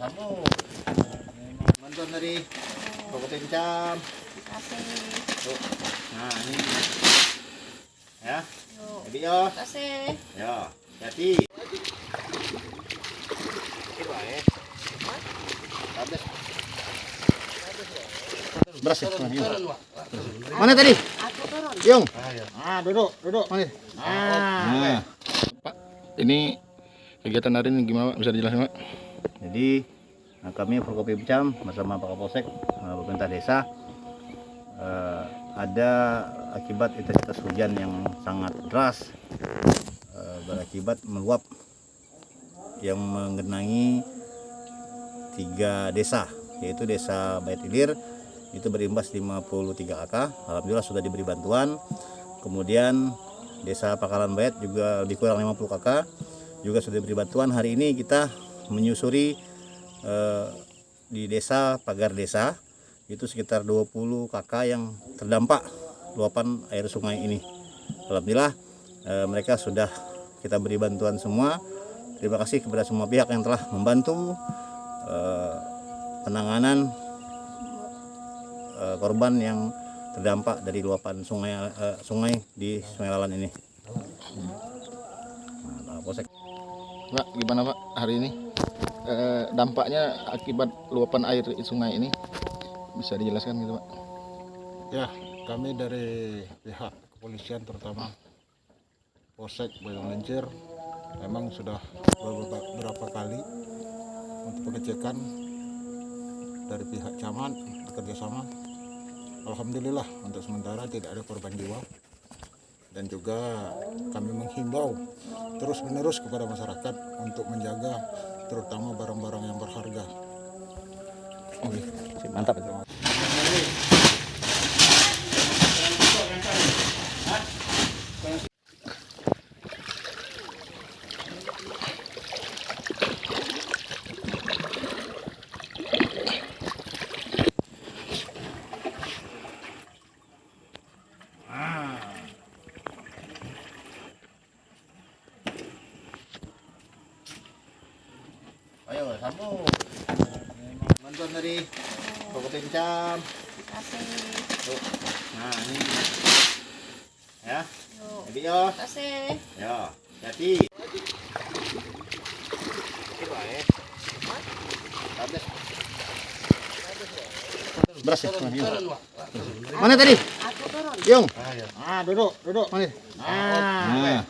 kamu. Bantuan dari Pokok Pincam. Kasih. Tuh. Nah, ini. Ya. Yuk. Jadi yo. Kasih. Ya, jadi. Coba ya. Habis. Beras ya? Mana tadi? Aku turun. Yung. Duduk. Mana? Nah. Pak, ini kegiatan hari ini gimana, Pak? Bisa dijelaskan, Pak? Jadi kami Forkopimcam bersama Pak Kapolsek, pemerintah desa, ada akibat intensitas hujan yang sangat deras, berakibat meluap yang menggenangi 3 desa, yaitu desa Bait Ilir itu berimbas 53 AK. Alhamdulillah sudah diberi bantuan. Kemudian desa Pakalan Bait juga lebih kurang 50 KK juga sudah diberi bantuan. Hari ini kita menyusuri di desa Pagar Desa, itu sekitar 20 KK yang terdampak luapan air sungai ini. Alhamdulillah mereka sudah kita beri bantuan semua. Terima kasih kepada semua pihak yang telah membantu penanganan korban yang terdampak dari luapan sungai di Sungai Lalan ini. Nah, Polsek. Pak, gimana Pak hari ini? Dampaknya akibat luapan air sungai ini bisa dijelaskan gitu, Pak? Ya, kami dari pihak kepolisian terutama Polsek Boyong Lencir memang sudah beberapa kali untuk pengecekan dari pihak camat bekerjasama. Alhamdulillah untuk sementara tidak ada korban jiwa, dan juga kami menghimbau terus-menerus kepada masyarakat untuk menjaga terutama barang-barang yang berharga. Oke, mantap itu. Ayo, kamu. Bantuan dari Pokok Pincam. Kasih. Tuh. Nah, ini. Ya. Yuk. Jadi yo. Kasih. Ya, jadi. Coba ya. Habis. Beras ya? Mana tadi? Aku turun. Yung. Duduk. Mana? Nah.